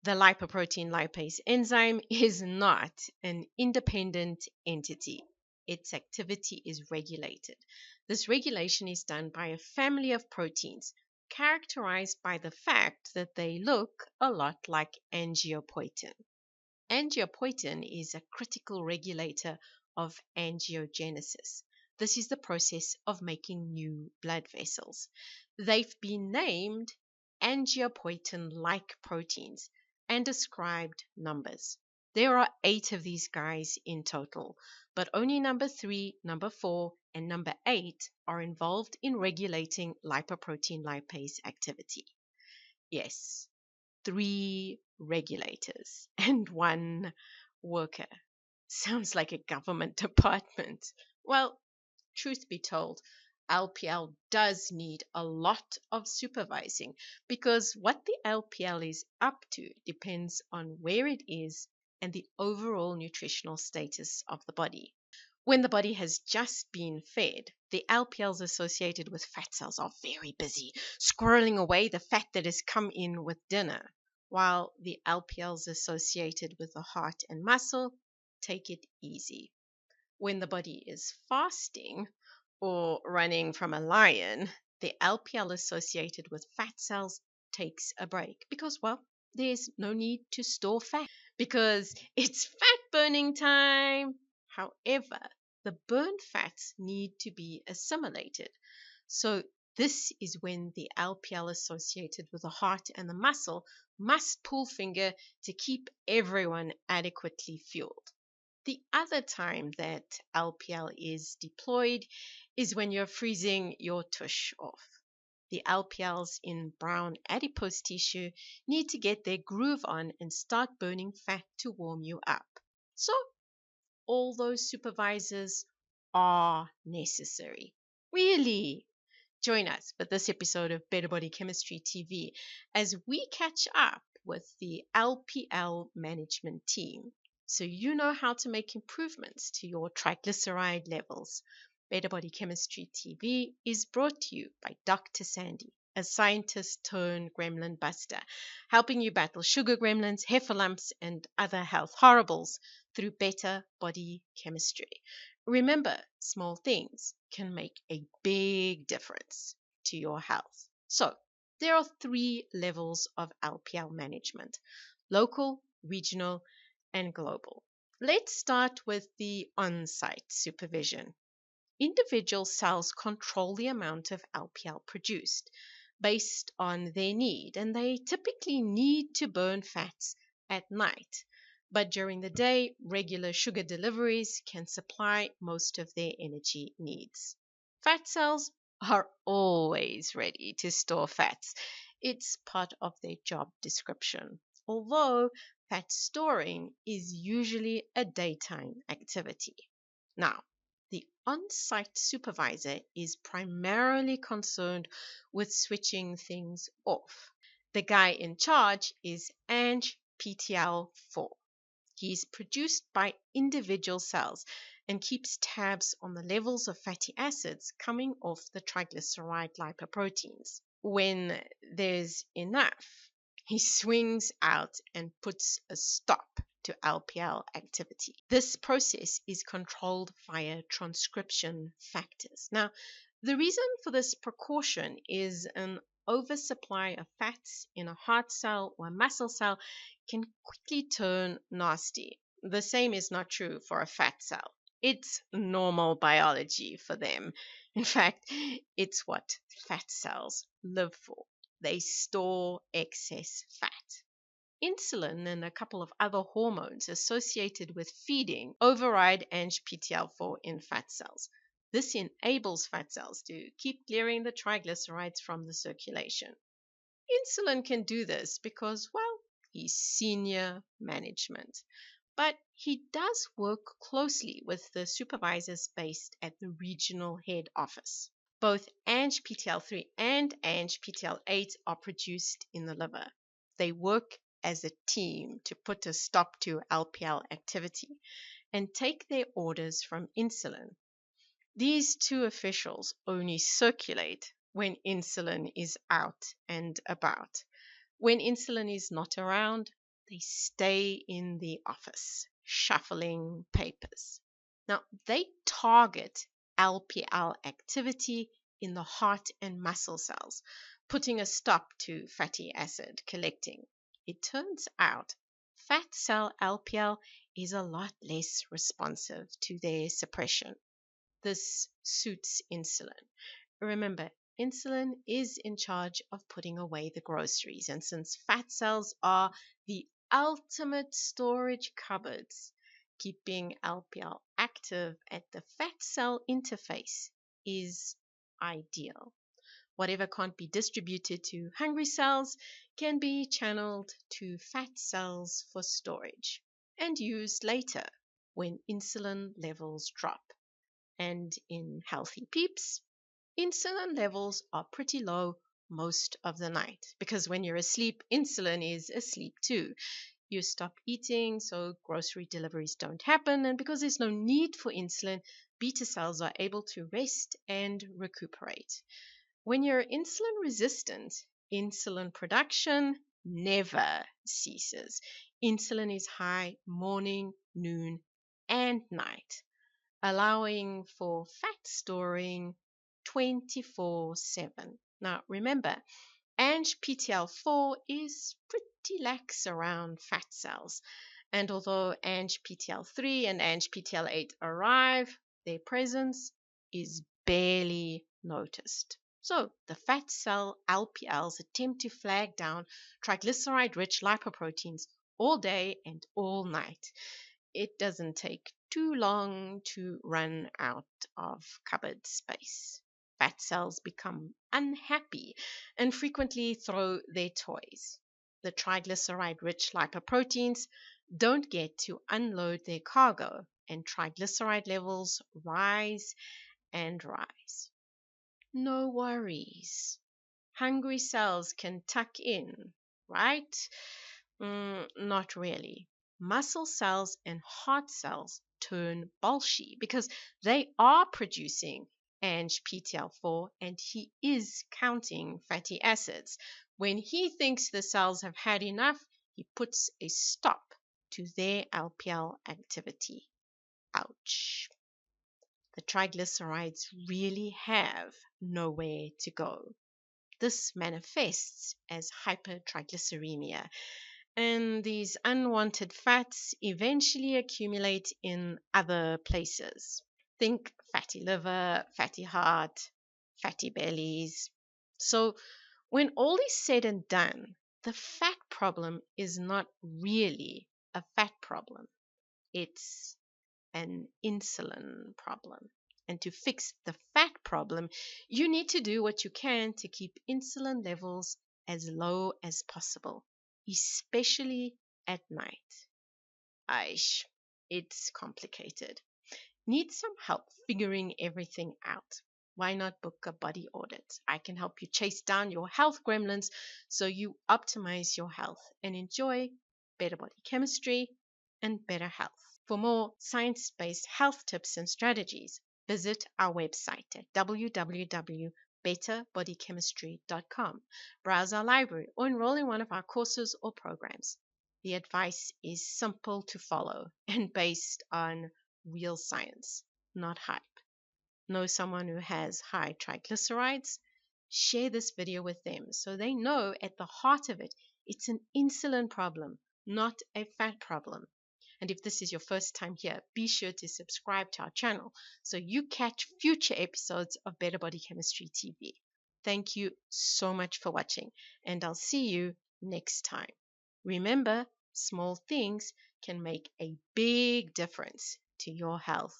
The lipoprotein lipase enzyme is not an independent entity. Its activity is regulated. This regulation is done by a family of proteins characterized by the fact that they look a lot like angiopoietin. Angiopoietin is a critical regulator of angiogenesis. This is the process of making new blood vessels. They've been named angiopoietin-like proteins and described numbers. There are 8 of these guys in total, but only number 3, number 4, and number 8 are involved in regulating lipoprotein lipase activity. Yes, 3 regulators and 1 worker. Sounds like a government department. Well, truth be told, LPL does need a lot of supervising because what the LPL is up to depends on where it is and the overall nutritional status of the body. When the body has just been fed, the LPLs associated with fat cells are very busy, squirreling away the fat that has come in with dinner, while the LPLs associated with the heart and muscle take it easy. When the body is fasting or running from a lion, the LPL associated with fat cells takes a break because, well, there's no need to store fat because it's fat burning time. However, the burned fats need to be assimilated. So this is when the LPL associated with the heart and the muscle must pull finger to keep everyone adequately fueled. The other time that LPL is deployed is when you're freezing your tush off. The LPLs in brown adipose tissue need to get their groove on and start burning fat to warm you up. So all those supervisors are necessary. Really? Join us for this episode of Better Body Chemistry TV as we catch up with the LPL management team so you know how to make improvements to your triglyceride levels. Better Body Chemistry TV is brought to you by Dr. Sandy, a scientist turned gremlin buster, helping you battle sugar gremlins, heifer lumps, and other health horribles through better body chemistry. Remember, small things can make a big difference to your health. So, there are 3 levels of LPL management: local, regional, and global. Let's start with the on-site supervision. Individual cells control the amount of LPL produced based on their need, and they typically need to burn fats at night. But during the day, regular sugar deliveries can supply most of their energy needs. Fat cells are always ready to store fats. It's part of their job description, although fat storing is usually a daytime activity. Now, the on-site supervisor is primarily concerned with switching things off. The guy in charge is ANGPTL4. He is produced by individual cells and keeps tabs on the levels of fatty acids coming off the triglyceride lipoproteins. When there's enough, he swings out and puts a stop to LPL activity. This process is controlled via transcription factors. Now, the reason for this precaution is an oversupply of fats in a heart cell or a muscle cell can quickly turn nasty. The same is not true for a fat cell. It's normal biology for them. In fact, it's what fat cells live for. They store excess fat. Insulin and a couple of other hormones associated with feeding override ANGPTL4 in fat cells. This enables fat cells to keep clearing the triglycerides from the circulation. Insulin can do this because, well, he's senior management. But he does work closely with the supervisors based at the regional head office. Both ANGPTL3 and ANGPTL8 are produced in the liver. They work as a team to put a stop to LPL activity and take their orders from insulin. These 2 officials only circulate when insulin is out and about. When insulin is not around, They stay in the office, shuffling papers. Now, they target LPL activity in the heart and muscle cells, putting a stop to fatty acid collecting. It turns out fat cell LPL is a lot less responsive to their suppression. This suits insulin. Remember, insulin is in charge of putting away the groceries, and since fat cells are the ultimate storage cupboards, keeping LPL active at the fat cell interface is ideal. Whatever can't be distributed to hungry cells can be channeled to fat cells for storage and used later when insulin levels drop. And in healthy peeps, insulin levels are pretty low most of the night because when you're asleep, insulin is asleep too. You stop eating, so grocery deliveries don't happen, and because there's no need for insulin, beta cells are able to rest and recuperate. When you're insulin resistant, insulin production never ceases. Insulin is high morning, noon, and night, allowing for fat storing 24/7. Now, remember, ANGPTL4 is pretty lax around fat cells, and although ANGPTL3 and ANGPTL8 arrive, their presence is barely noticed. So, the fat cell LPLs attempt to flag down triglyceride rich lipoproteins all day and all night. It doesn't take too long to run out of cupboard space. Fat cells become unhappy and frequently throw their toys. The triglyceride rich lipoproteins don't get to unload their cargo, and triglyceride levels rise and rise. No worries. Hungry cells can tuck in, right? Not really. Muscle cells and heart cells turn bolshy because they are producing ANGPTL4 and he is counting fatty acids. When he thinks the cells have had enough, he puts a stop to their LPL activity. Ouch. The triglycerides really have nowhere to go. This manifests as hypertriglyceridemia, and these unwanted fats eventually accumulate in other places. Think fatty liver, fatty heart, fatty bellies. So, when all is said and done, the fat problem is not really a fat problem, it's an insulin problem. And to fix the fat problem, you need to do what you can to keep insulin levels as low as possible, especially at night. Aish, it's complicated. Need some help figuring everything out? Why not book a body audit? I can help you chase down your health gremlins so you optimize your health and enjoy better body chemistry and better health. For more science-based health tips and strategies, visit our website at www.betterbodychemistry.com. Browse our library or enroll in one of our courses or programs. The advice is simple to follow and based on real science, not hype. Know someone who has high triglycerides? Share this video with them so they know at the heart of it, it's an insulin problem, not a fat problem. And if this is your first time here, be sure to subscribe to our channel so you catch future episodes of Better Body Chemistry TV. Thank you so much for watching, and I'll see you next time. Remember, small things can make a big difference to your health.